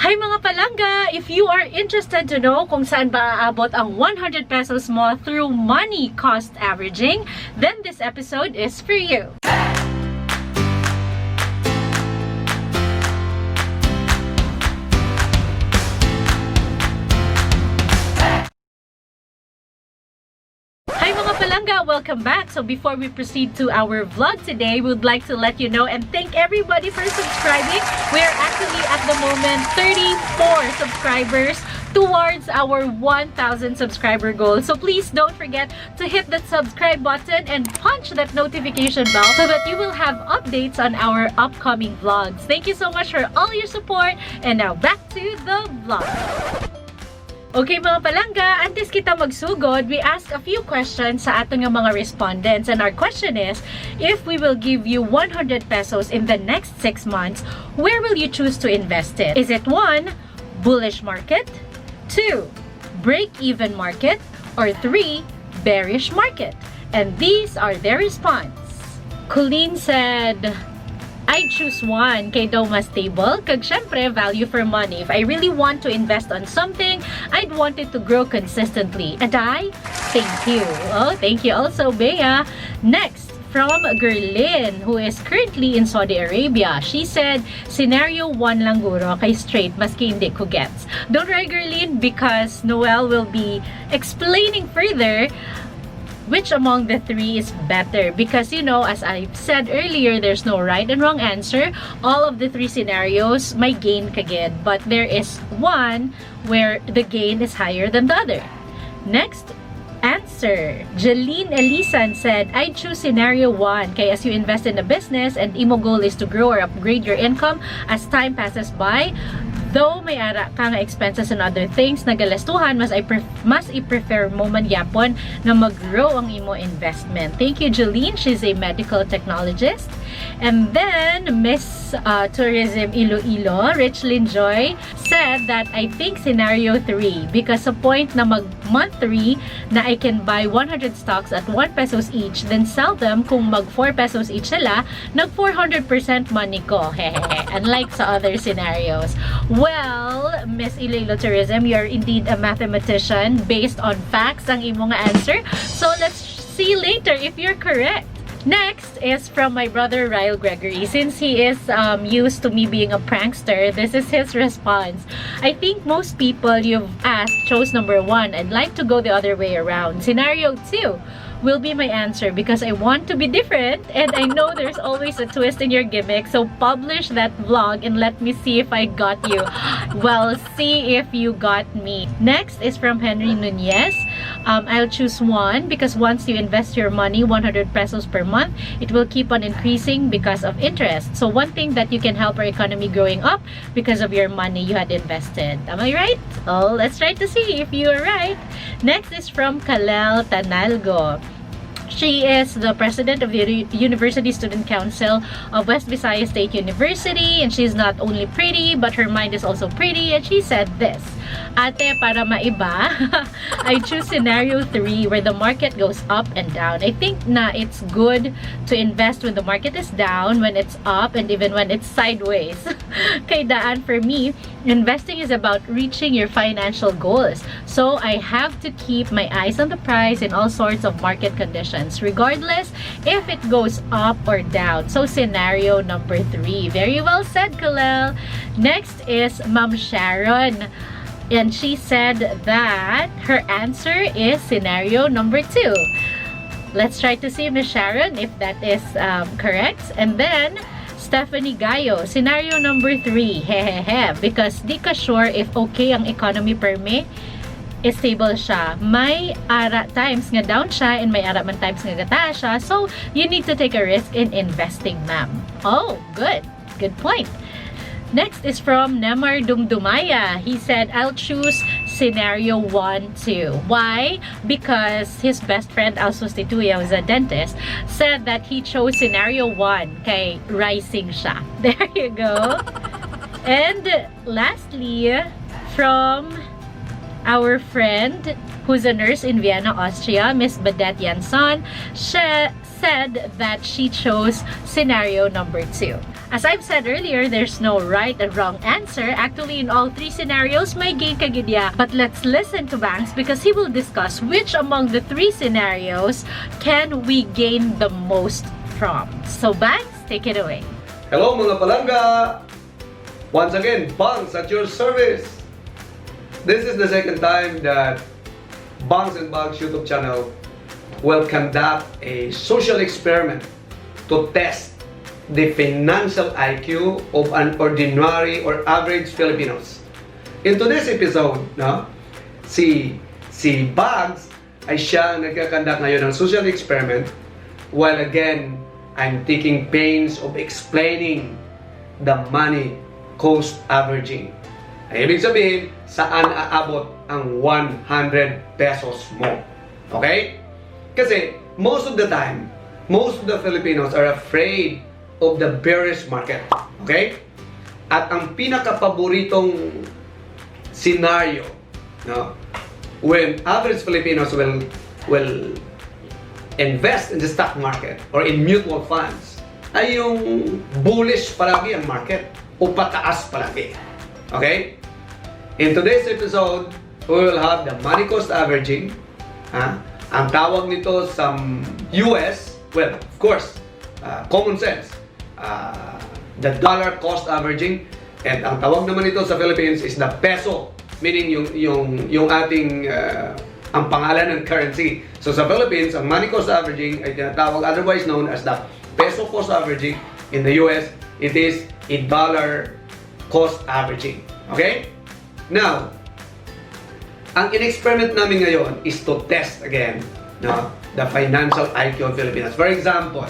Hi mga palangga! If you are interested to know kung saan ba aabot ang 100 pesos mo through money cost averaging, then this episode is for you. Hi mga palangga! Welcome back! So before we proceed to our vlog today, we would like to let you know and thank everybody for subscribing. We are actually at the moment 34 subscribers towards our 1,000 subscriber goal. So please don't forget to hit that subscribe button and punch that notification bell so that you will have updates on our upcoming vlogs. Thank you so much for all your support, and now back to the vlog. Okay mga palangga, antes kita magsugod, we ask a few questions sa atong mga respondents, and our question is, if we will give you 100 pesos in the next 6 months, where will you choose to invest it? Is it 1. Bullish Market, 2. Break-even Market, or 3. Bearish Market? And these are their response. Colleen said, I choose 1 kay daw mas stable, kag syempre value for money. If I really want to invest on something, I'd want it to grow consistently. And I thank you. Oh, thank you also, Bea. Next, from Gerlin, who is currently in Saudi Arabia. She said, scenario 1 lang guro, kay straight, maski hindi ko gets. Don't worry, Gerlin, because Noel will be explaining further which among the 3 is better, because you know, as I said earlier, there's no right and wrong answer. All of the 3 scenarios may gain kagid, but there is one where the gain is higher than the other. Next answer, Jeline Elisan said, I choose scenario 1 kay as you invest in a business and imo goal is to grow or upgrade your income as time passes by. Though may ara ka nga expenses and other things nagalastuhan, mas i-prefer mo man yapon na mag-grow ang imo investment. Thank you, Jeline. She's a medical technologist. And then Miss Tourism Iloilo, Richlyn Joy, said that I think scenario 3 because sa point na month 3 na I can buy 100 stocks at 1 pesos each, then sell them kung mag 4 pesos each sila, nag 400% money ko. Hehehe. Unlike sa other scenarios. Well, Miss Iloilo Tourism, you're indeed a mathematician based on facts ang imong answer. So let's see later if you're correct. Next is from my brother Ryle Gregory. Since he is used to me being a prankster, this is his response. I think most people you've asked chose number 1. I'd like to go the other way around. Scenario 2 will be my answer because I want to be different and I know there's always a twist in your gimmick. So publish that vlog and let me see if I got you. Well, see if you got me. Next is from Henry Nunez. I'll choose 1 because once you invest your money, 100 pesos per month, it will keep on increasing because of interest. So one thing that you can help our economy growing up because of your money you had invested. Am I right? Oh, let's try to see if you are right. Next is from Kalel Tanalgo. She is the president of the University Student Council of West Visayas State University, and she's not only pretty but her mind is also pretty, and she said this, Ate, para maiba, I choose scenario 3 where the market goes up and down. I think na it's good to invest when the market is down, when it's up, and even when it's sideways. Kay daan, for me, investing is about reaching your financial goals. So I have to keep my eyes on the price in all sorts of market conditions, regardless if it goes up or down. So scenario number 3. Very well said, Kalel. Next is Ma'am Sharon. And she said that her answer is scenario number 2. Let's try to see, Miss Sharon, if that is correct. And then Stephanie Gayo, scenario number 3. Hehehe. Because di ka sure if okay ang economy per me, stable siya. May ara times nga down siya and may ara man times nga gataas siya. So, you need to take a risk in investing, ma'am. Oh, good. Good point. Next is from Nemar Dumdumaya. He said, I'll choose scenario 1 too. Why? Because his best friend, Al Sustituya, who's a dentist, said that he chose scenario 1 kay rising siya. There you go. And lastly, from our friend who's a nurse in Vienna, Austria, Miss Badette Jansson, she said that she chose scenario number 2. As I've said earlier, there's no right and wrong answer. Actually, in all three scenarios, may gain kagidya. But let's listen to Bangs because he will discuss which among the three scenarios can we gain the most from. So Bangs, take it away. Hello mga Palangga! Once again, Bangs at your service. This is the second time that bangsnbags YouTube channel will conduct a social experiment to test the financial IQ of an ordinary or average Filipinos. In today's episode, si Bags ay siya ang nagkakandak ngayon ng social experiment, while again, I'm taking pains of explaining the money cost averaging. Ay ibig sabihin, saan aabot ang 100 pesos mo. Okay? Kasi most of the time, most of the Filipinos are afraid of the bearish market. Okay? At ang pinaka-paboritong scenario, when average Filipinos will invest in the stock market or in mutual funds, ay yung bullish palagi ang market o pataas palagi. Okay? In today's episode, we will have the money cost averaging. Ang tawag nito sa US, well, of course, common sense. The dollar cost averaging, and ang tawag naman ito sa Philippines is the peso, meaning yung ating ang pangalan ng currency. So sa Philippines, ang money cost averaging ay tinatawag otherwise known as the peso cost averaging. In the US, it is a dollar cost averaging. Okay? Now, ang in-experiment namin ngayon is to test again the financial IQ of Filipinos. For example,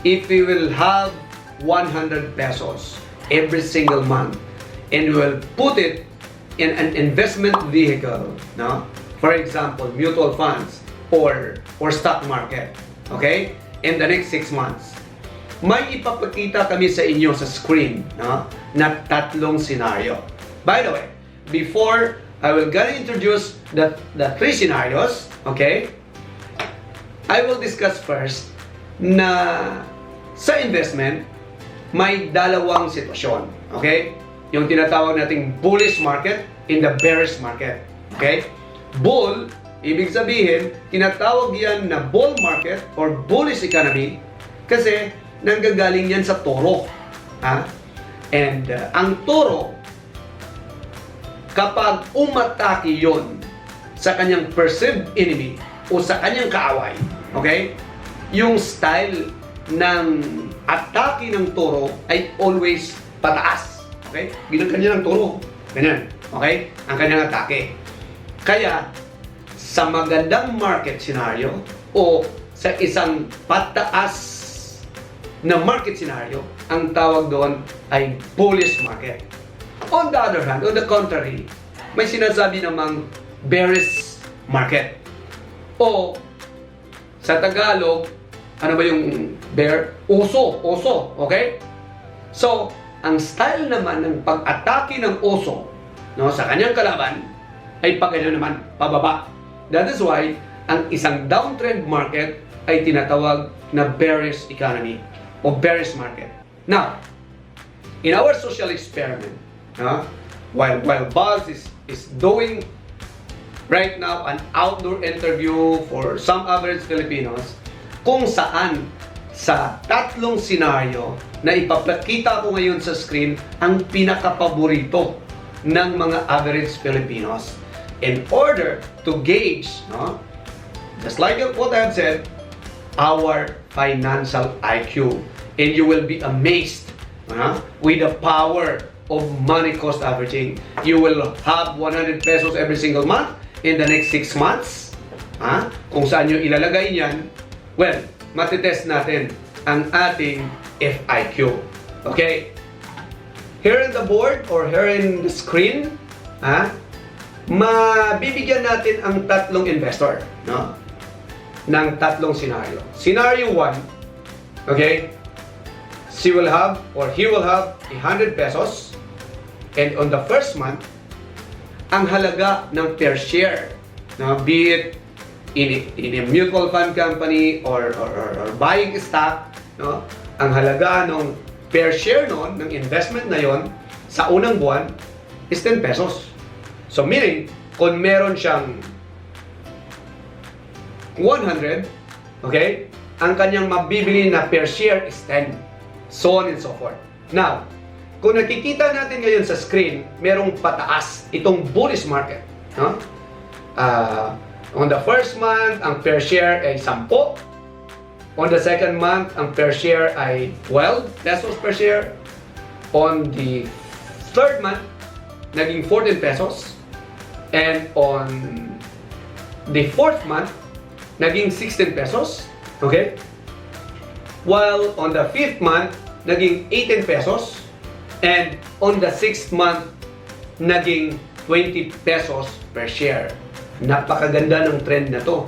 if we will have 100 pesos every single month and we will put it in an investment vehicle, for example, mutual funds or stock market, okay, in the next 6 months, may ipapakita kami sa inyo sa screen na tatlong scenario. By the way, before I will gonna introduce the three scenarios, okay, I will discuss first na sa investment, may dalawang sitwasyon. Okay? Yung tinatawag nating bullish market in the bearish market. Okay? Bull, ibig sabihin, tinatawag yan na bull market or bullish economy kasi nanggagaling yan sa toro. And ang toro, kapag umatake yon sa kanyang perceived enemy o sa kanyang kaaway, okay? Yung style ng atake ng toro ay always pataas. Okay? Ganyan ng toro. Ganyan. Okay? Ang kanyang atake. Kaya, sa magandang market scenario o sa isang pataas na market scenario, ang tawag doon ay bullish market. On the other hand, on the contrary, may sinasabi namang bearish market. O sa Tagalog, ano ba yung bear? Oso. Okay? So, ang style naman ng pag-atake ng oso sa kanyang kalaban ay pagano naman, pababa. That is why, ang isang downtrend market ay tinatawag na bearish economy o bearish market. Now, in our social experiment, while Buzz is doing right now an outdoor interview for some average Filipinos, kung saan sa tatlong senaryo na ipapakita ko ngayon sa screen ang pinakapaborito ng mga average Filipinos in order to gauge, just like what I have said, our financial IQ. And you will be amazed with the power of money cost averaging. You will have 100 pesos every single month in the next 6 months. Kung saan nyo ilalagay yan, well, matitest natin ang ating FIQ. Okay? Here in the board or here in the screen, mabibigyan natin ang tatlong investor, ng tatlong scenario. Scenario 1, okay? She will have or he will have 100 pesos and on the first month, ang halaga ng per share, be it in a mutual fund company or buying stock, ang halaga ng per share nun, ng investment na yon sa unang buwan is 10 pesos. So meaning, kung meron siyang 100, okay, ang kanyang mabibili na per share is 10. So on and so forth. Now, kung nakikita natin ngayon sa screen, merong pataas itong bullish market. No? On the first month, ang per share ay 10. On the second month, ang per share ay 12 pesos per share. On the third month, naging 14 pesos. And on the fourth month, naging 16 pesos. Okay? While on the fifth month, naging 18 pesos. And on the sixth month, naging 20 pesos per share. Napakaganda ng trend na to.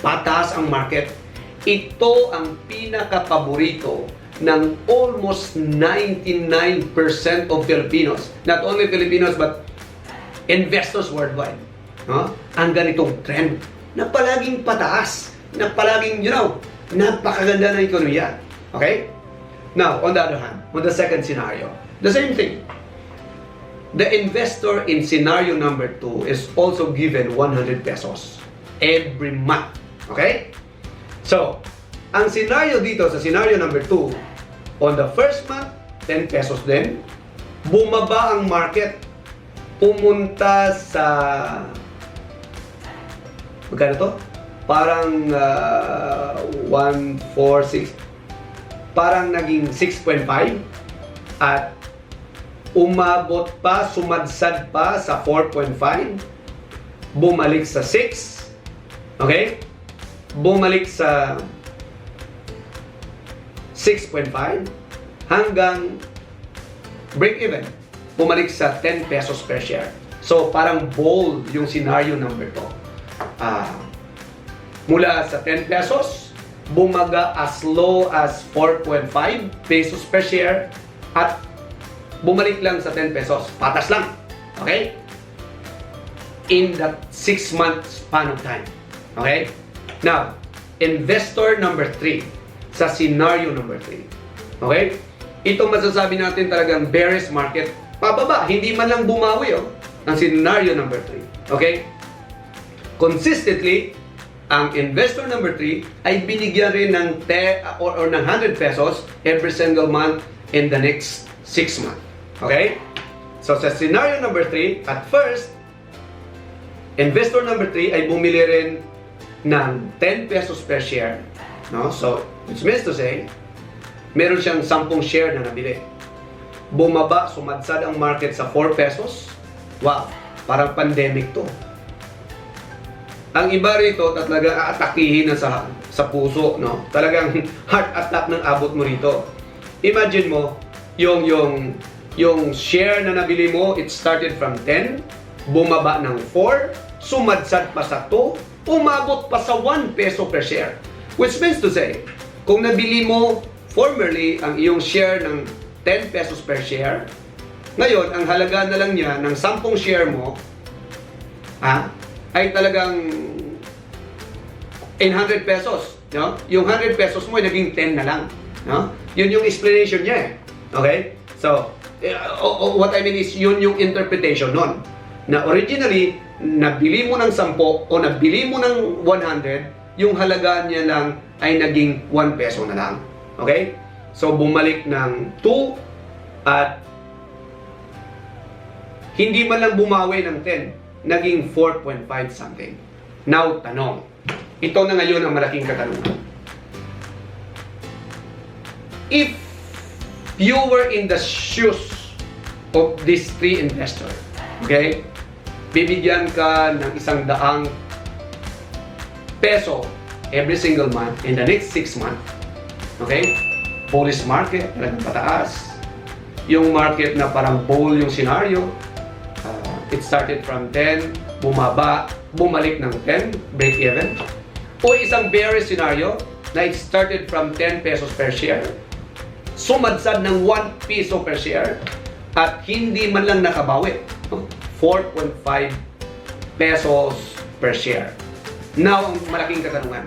Pataas ang market. Ito ang pinaka-paborito ng almost 99% of Filipinos. Not only Filipinos, but investors worldwide. No? Ang ganitong trend na palaging pataas, na palaging, napakaganda ng ekonomiya. Okay? Now, on the other hand, on the second scenario, the same thing. The investor in scenario number 2 is also given 100 pesos every month. Okay? So, ang scenario dito sa scenario number 2, on the first month, 10 pesos din. Bumaba ang market. Pumunta sa... Magkano to? Parang 146. Parang naging 6.5. At umabot pa, sumadsad pa sa 4.5. Bumalik sa 6. Okay? Bumalik sa 6.5 hanggang break even. Bumalik sa 10 pesos per share. So parang bold yung scenario number 2. Mula sa 10 pesos, bumaga as low as 4.5 pesos per share at bumalik lang sa 10 pesos. Patas lang. Okay? In that 6 months span of time. Okay? Now, investor number 3 sa scenario number 3. Okay? Itong masasabi natin talagang bearish market, pababa, hindi man lang bumawi ang scenario number 3. Okay? Consistently, ang investor number 3 ay binigyan rin ng ng 100 pesos every single month in the next 6 months. Okay? So sa scenario number 3, at first, investor number 3 ay bumili rin ng 10 pesos per share. No? So, which means to say, meron siyang 10 share na nabili. Bumaba, sumadsad ang market sa 4 pesos. Wow, parang pandemic to. Ang iba rito, talaga aatakihin na sa puso. No? Talagang heart attack ng abot mo rito. Imagine mo, yung share na nabili mo, it started from 10, bumaba ng 4, sumadsad pa sa 2, umabot pa sa 1 peso per share. Which means to say, kung nabili mo formerly ang iyong share ng 10 pesos per share, ngayon, ang halaga na lang niya ng 10 share mo, ay talagang 100 pesos. No? Yung 100 pesos mo ay naging 10 na lang. No? Yun yung explanation niya Okay? So, what I mean is, yun yung interpretation nun. Na originally, nabili mo ng 10 o nabili mo ng 100, yung halaga niya lang ay naging 1 peso na lang. Okay? So, bumalik ng 2 at hindi man lang bumawi ng 10, naging 4.5 something. Now, tanong. Ito na ngayon ang malaking katanungan. If you were in the shoes of these 3 investors, okay? Bibigyan ka ng 100 peso every single month in the next 6 months. Okay? Bullish market, talagang pataas. Yung market na parang bull yung scenario, it started from 10, bumaba, bumalik ng 10, break even. O isang bearish scenario na it started from 10 pesos per share, sumadsad ng 1 peso per share, at hindi man lang nakabawi. 4.5 pesos per share. Now, ang malaking katanungan.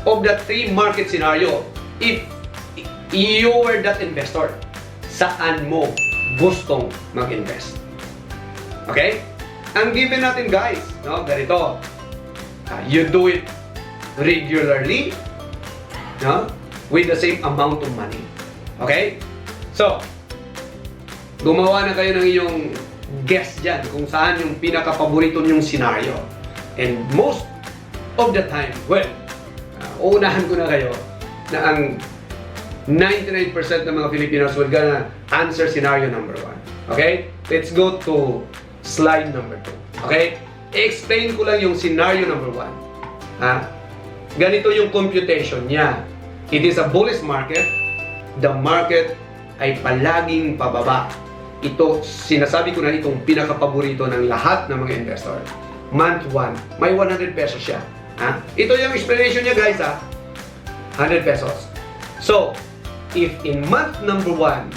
Of the 3 market scenario, if you were that investor. Saan mo gustong mag-invest? Okay? Ang given natin guys, no, ganito. You do it regularly, no, with the same amount of money. Okay? So, gumawa na kayo ng iyong guess dyan kung saan yung pinaka-paborito nyong scenario. And most of the time, well, uunahan ko na kayo na ang 99% ng mga Filipinos will gonna answer scenario number 1. Okay? Let's go to slide number 2. Okay? I-explain ko lang yung scenario number 1. Ganito yung computation niya. It is a bullish market. The market ay palaging pababa. Ito, sinasabi ko na itong pinaka-paborito ng lahat ng mga investor. Month 1, may 100 pesos siya. Ito yung explanation niya guys 100 pesos. So, if in month number 1,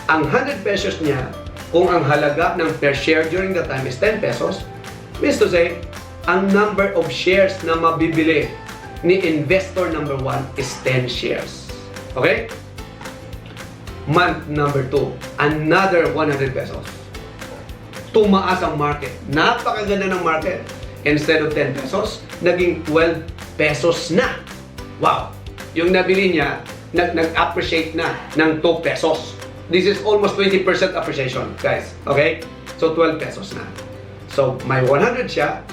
ang 100 pesos niya, kung ang halaga ng per share during the time is 10 pesos, means to say, ang number of shares na mabibili ni investor number 1 is 10 shares. Okay? Month number 2, another 100 pesos. Tumaas ang market. Napakaganda ng market. Instead of 10 pesos, naging 12 pesos na. Wow! Yung nabili niya, nag-appreciate na ng 2 pesos. This is almost 20% appreciation, guys. Okay? So, 12 pesos na. So, may 100 siya.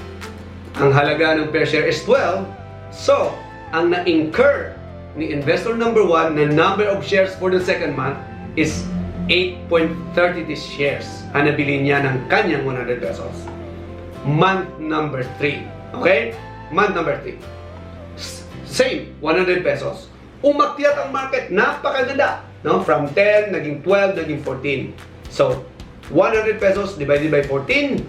Ang halaga ng per share is 12. So, ang na-incur ni investor number 1 na number of shares for the second month is 8.30 shares. Ang nabili niya ng kanyang 100 pesos. Month number 3. Okay? Month number 3. Same, 100 pesos. Umakyat ang market. Napakaganda. No? From 10, naging 12, naging 14. So, 100 pesos divided by 14.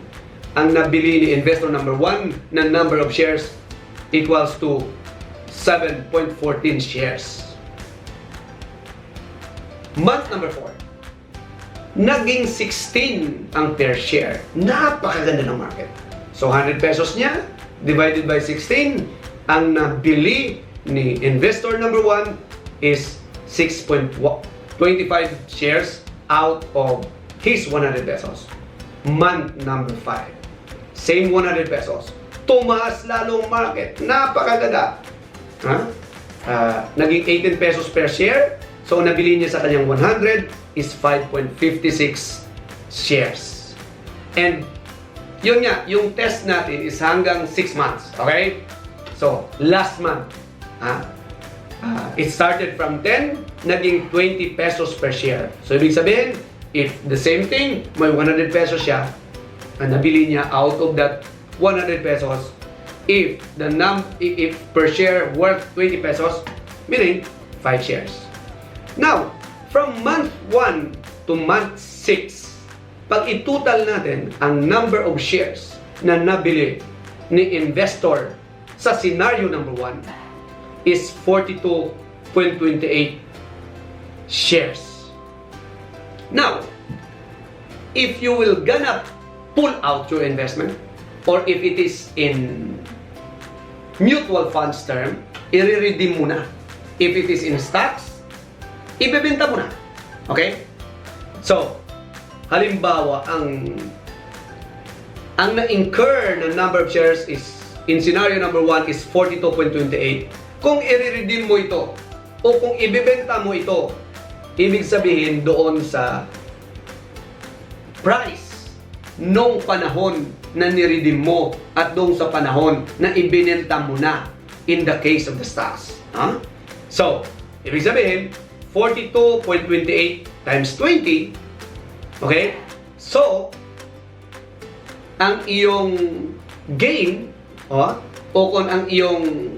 Ang nabili ni investor number 1 na number of shares equals to 7.14 shares. Month number 4. Naging 16 ang per share. Napakaganda ng market. So, 100 pesos niya divided by 16. Ang nabili ni investor number 1 is 6.25 shares out of his 100 pesos. Month number 5. Same 100 pesos. Tumaas lalo ang market. Napakaganda. Naging 18 pesos per share. So, nabili niya sa kanyang 100 is 5.56 shares. And, yun nga, yung test natin is hanggang 6 months. Okay? So, last month, it started from 10, naging 20 pesos per share. So, ibig sabihin, if the same thing, may 100 pesos siya, ang nabili niya out of that 100 pesos, if per share worth 20 pesos, meaning 5 shares. Now, from month 1 to month 6, pag itutal natin ang number of shares na nabili ni investor sa scenario number 1 is 42.28 shares. Now, if you will gonna pull out your investment, or if it is in mutual funds term, i-redeem mo na. If it is in stocks, ibebenta mo na. Okay? So, halimbawa, ang na-incur na number of shares is, in scenario number 1 is 42.28. Kung i-redeem mo ito, o kung ibebenta mo ito, ibig sabihin doon sa price nung panahon na niredeem mo at doon sa panahon na ibinenta mo na in the case of the stocks. So, ibig sabihin, 42.28 times 20, okay? So, ang iyong gain, o kung ang iyong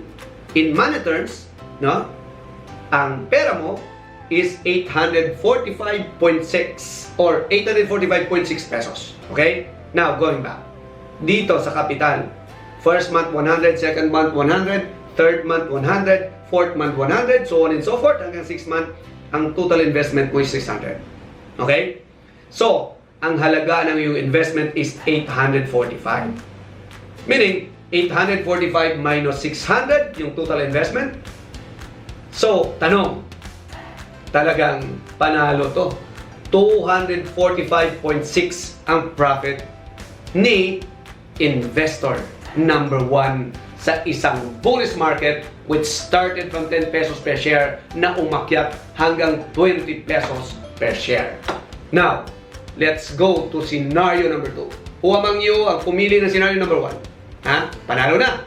in money terms, no? Ang pera mo is 845.6 or 845.6 pesos. Okay? Now, going back. Dito sa capital, first month 100, second month 100, third month 100, fourth month 100, so on and so forth, hanggang 6 month, ang total investment mo is 600. Okay? So, ang halaga ng iyong investment is 845. Meaning, 845 minus 600, yung total investment, So, tanong, talagang panalo to. 245.6 ang profit ni investor number 1 sa isang bullish market which started from 10 pesos per share na umakyat hanggang 20 pesos per share. Now, let's go to scenario number 2. Who among you ang pumili ng scenario number 1? Ha? Panalo na.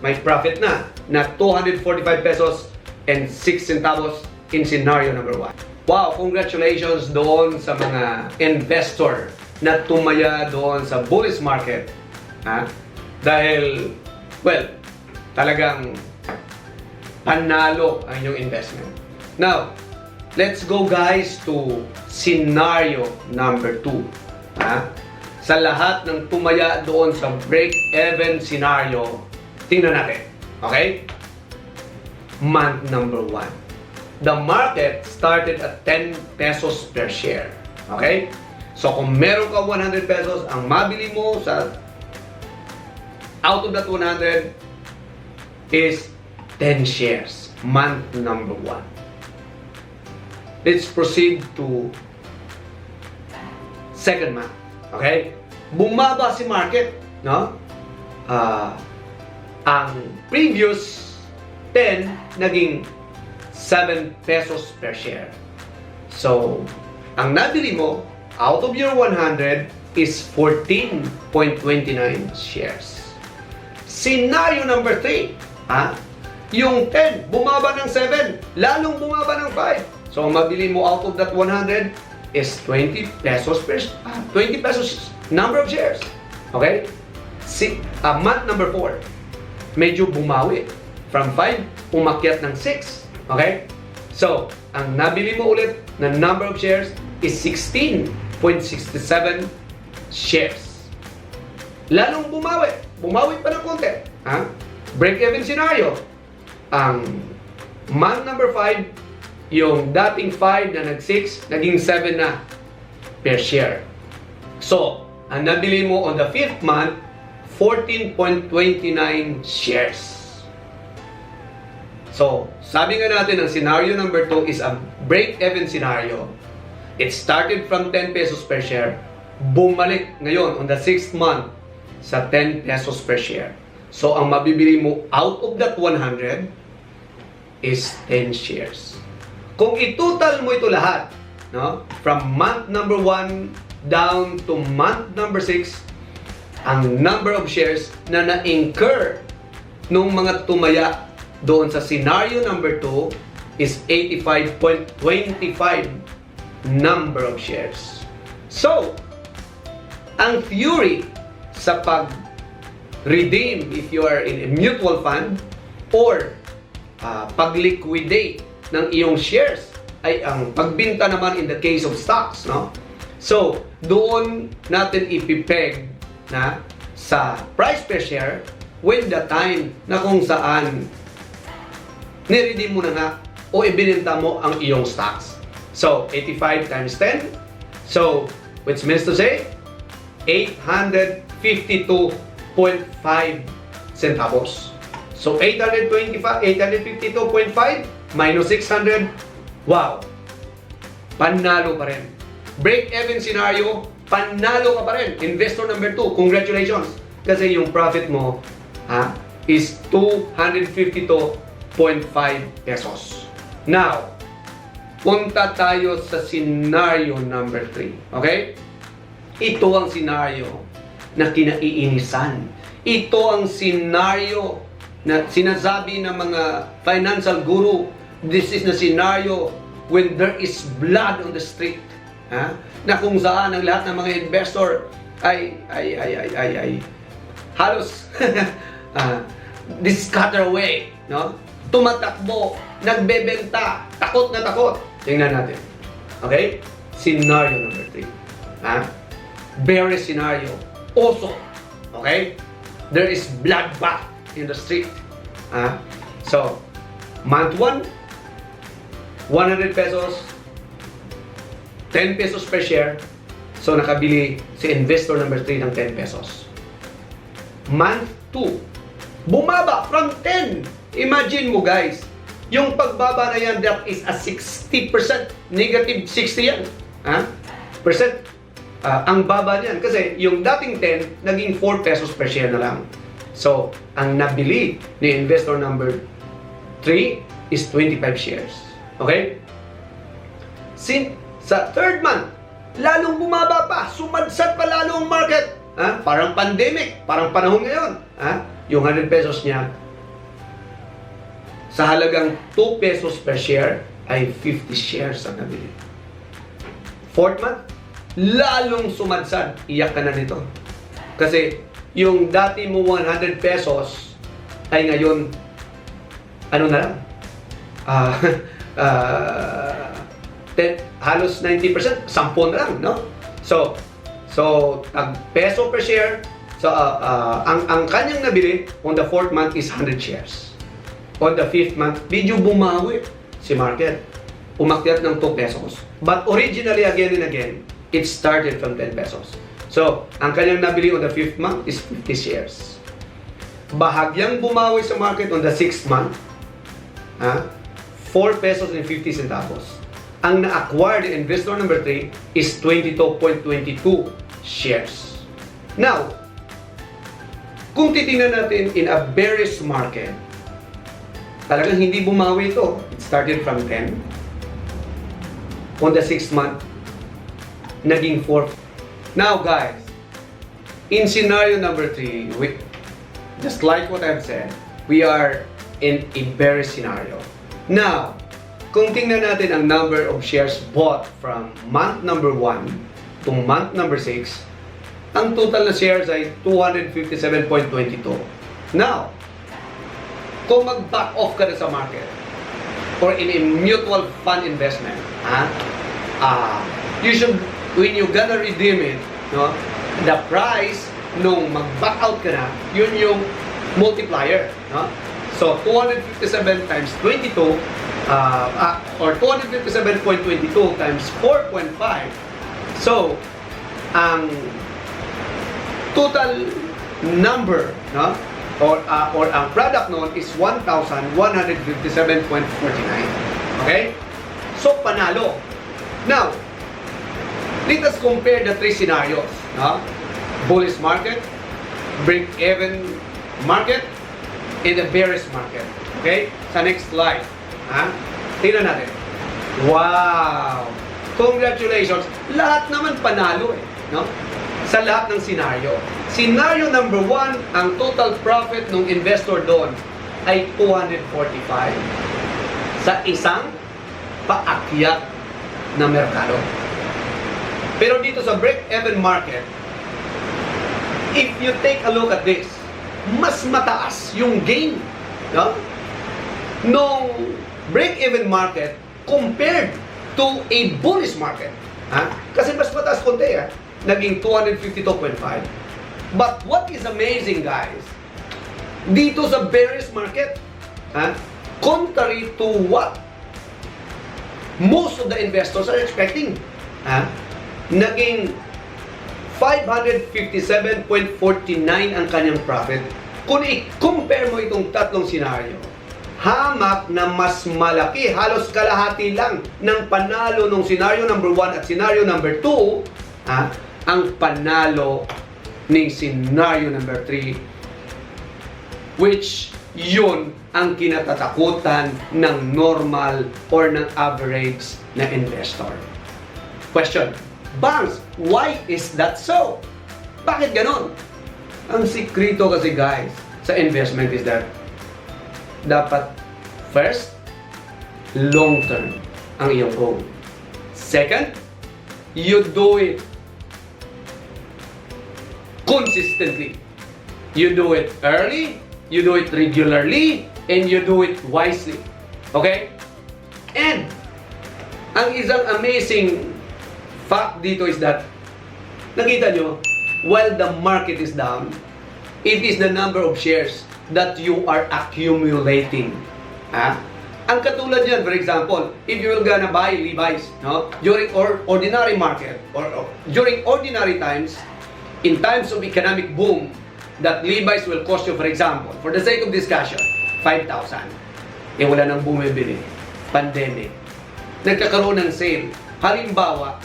May profit na 245 pesos and 6 centavos in scenario number 1. Wow, congratulations doon sa mga investor na tumaya doon sa bullish market. Ha? Dahil, well, talagang panalo ang inyong investment. Now, let's go guys to scenario number 2. Ha? Sa lahat ng tumaya doon sa break-even scenario, tingnan natin. Okay? Month number 1. The market started at 10 pesos per share. Okay? So, kung meron ka 100 pesos, ang mabili mo sa out of that 100 is 10 shares. Month number 1. Let's proceed to second month. Okay? Bumaba si market, no? Ang previous 10 naging 7 pesos per share. So, ang nabili mo out of your 100 is 14.29 shares. Scenario number 3, yung 10 bumaba ng 7, lalong bumaba ng 5. So, ang mabili mo out of that 100 is 20 pesos number of shares. Okay? Month number 4, medyo bumawi. From 5, umakyat ng 6. Okay? So, ang nabili mo ulit na number of shares is 16.67 shares. Lalong bumawi. Bumawi pa ng konti. Break-even scenario. Ang month number 5, yung dating 5 na nag-6, naging 7 na per share. So, ang nabili mo on the 5th month, 14.29 shares. So, sabi nga natin, ang scenario number 2 is a break-even scenario. It started from 10 pesos per share. Bumalik ngayon on the 6th month sa 10 pesos per share. So, ang mabibili mo out of that 100 is 10 shares. Kung itotal mo ito lahat, no? From month number 1 down to month number 6, ang number of shares na na-incur nung mga tumaya doon sa scenario number 2 is 85.25 number of shares. So, ang theory sa pag-redeem if you are in a mutual fund or pag-liquidate ng iyong shares ay ang pagbinta naman in the case of stocks, no? So, doon natin ipipeg na sa price per share when the time na kung saan niredeem mo na nga o ibinenta mo ang iyong stocks. So, 85 times 10. So, which means to say, 852.5 centavos. So, 852.5 minus 600. Wow! Panalo pa rin. Break-even scenario, panalo ka pa rin. Investor number 2, congratulations. Kasi yung profit mo is 252.5 pesos. Now, punta tayo sa scenario number 3. Okay? Ito ang scenario na kinaiinisan. Ito ang scenario na sinasabi ng mga financial guru. This is the scenario when there is blood on the street. Na kung saan ang lahat ng mga investor ay halos scatter away, no? Tumatakbo, nagbebenta, takot na takot. Tingnan natin. Okay? Scenario number 3. Bearish scenario. Also, okay? There is bloodbath in the street. So, month 1, 100 pesos, 10 pesos per share. So, nakabili si investor number 3 ng 10 pesos. Month 2, bumaba from 10. Imagine mo guys, Yung pagbaba na yan, that is a 60%. Negative 60 yan. Percent. Ang baba niyan. Kasi yung dating 10, naging 4 pesos per share na lang. So, ang nabili ni investor number 3 is 25 shares. Okay? Sa third month, lalong bumaba pa. Sumadsad pa lalo ang market. Parang pandemic. Parang panahon ngayon. Yung 100 pesos niya, sa halagang 2 pesos per share, ay 50 shares ang nabili. Fourth month, lalong sumadsad. Iyak ka na nito. Kasi yung dati mo 100 pesos ay ngayon, ano na lang? Halos 90%, 10 na lang, no? So peso per share. So, ang kanyang nabili on the 4th month is 100 shares. On the 5th month, medyo bumawi si market. Umakyat ng 2 pesos. But originally, again and again, it started from 10 pesos. So, ang kanyang nabili on the 5th month is 50 shares. Bahagyang bumawi sa market on the 6th month, 4 pesos and 50 centavos. Ang na-acquire the investor number 3 is 22.22 shares. Now, kung titingnan natin in a bearish market, talagang hindi bumawi ito. It started from 10. On the 6th month, naging 4. Now guys, in scenario number 3, just like what I've said, we are in a bearish scenario. Now, kung tingnan natin ang number of shares bought from month number 1 to month number 6, ang total na shares ay 257.22. Now, kung mag-back off ka na sa market or in a mutual fund investment, you should, when you gonna redeem it, no, the price nung mag-back out ka na, yun yung multiplier, no? So 257 times 22 or 257.22 times 4.5. So ang total number, no, or ang product noon is 1,157.49. Okay? So, panalo. Now, let us compare the 3 scenarios. No? Bullish market, break-even market, and the bearish market. Okay? Sa next slide. Tingnan natin. Wow! Congratulations! Lahat naman panalo eh. No? Sa lahat ng scenario. Scenario number 1, ang total profit ng investor doon ay 245 sa isang paakyat na merkado. Pero dito sa break-even market, if you take a look at this, mas mataas yung gain, no? Nung break-even market compared to a bullish market. Kasi mas mataas konti, naging 252.5. But what is amazing, guys, dito sa bearish market, contrary to what most of the investors are expecting, naging 557.49 ang kanyang profit. Kung i-compare mo itong tatlong senaryo, hamak na mas malaki, halos kalahati lang ng panalo ng senaryo number 1 at senaryo number 2, ang panalo ng senaryo number 3, which yun ang kinatatakutan ng normal or ng average na investor. Question, Bangs, why is that so? Bakit ganon? Ang sikrito kasi, guys, sa investment is that dapat first, long term ang iyong goal. Second, you do it consistently. You do it early, you do it regularly, and you do it wisely. Okay? And ang isang amazing fact dito is that, nakita nyo, while the market is down, it is the number of shares that you are accumulating. Ang katulad yan, for example, if you will gonna buy Levi's, no, during ordinary market or during ordinary times, in times of economic boom, that Levi's will cost you, for example, for the sake of discussion, 5,000. wala nang bumibili. Pandemic. Nagkakaroon ng sale. Halimbawa,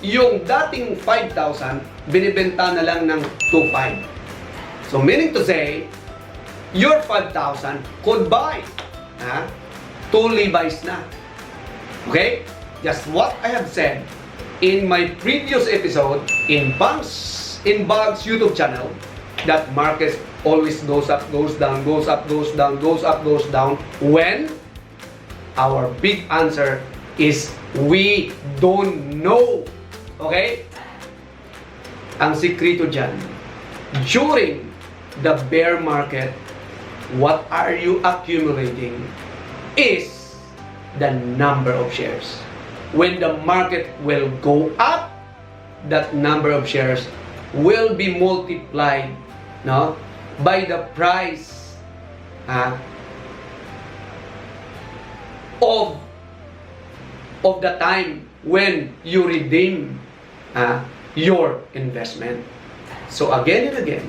yung dating 5,000, binibenta na lang ng 2,500. So meaning to say, your 5,000 could buy 2 Levi's na. Okay? Just what I have said in my previous episode in bangsnbags YouTube channel, that market always goes up, goes down, goes up, goes down, goes up, goes down, when our big answer is we don't know. Okay? Ang sikreto dyan, during the bear market, what are you accumulating is the number of shares. When the market will go up, that number of shares will be multiplied, no, by the price of the time when you redeem your investment. So again and again,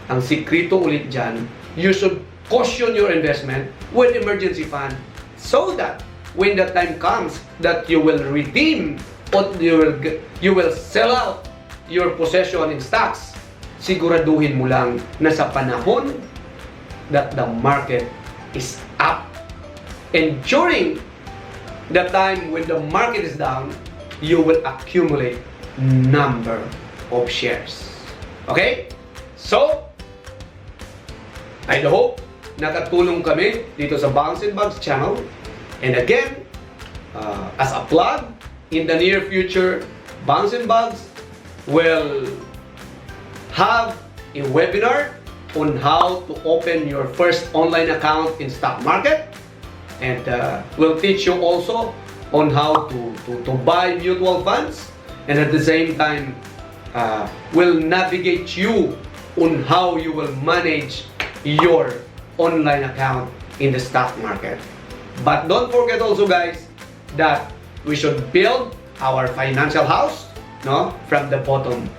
ang sikreto ulit dyan, you should caution your investment with emergency fund so that when the time comes that you will redeem or you will sell out your possession in stocks, siguraduhin mo lang na sa panahon that the market is up. And during the time when the market is down, you will accumulate number of shares. Okay? So, I hope nakatulong kami dito sa bangsnbags channel. And again, as a plug, in the near future, bangsnbags will have a webinar on how to open your first online account in stock market, and we'll teach you also on how to buy mutual funds, and at the same time will navigate you on how you will manage your online account in the stock market. But don't forget also, guys, that we should build our financial house, no, from the bottom.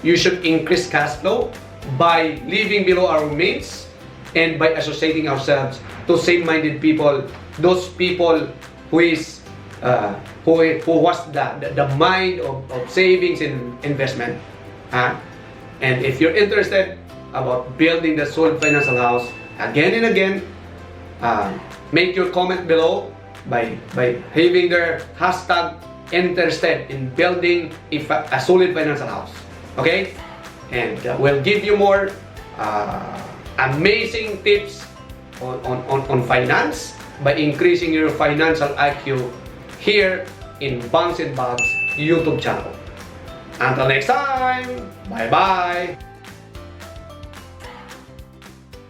You should increase cash flow by living below our means and by associating ourselves to same-minded people, those people who was the mind of savings and investment. And if you're interested about building the solid financial house, again and again, make your comment below by having their hashtag interested in building a solid financial house. Okay? And we'll give you more amazing tips on finance by increasing your financial IQ here in bangsnbags YouTube channel. Until next time, bye-bye!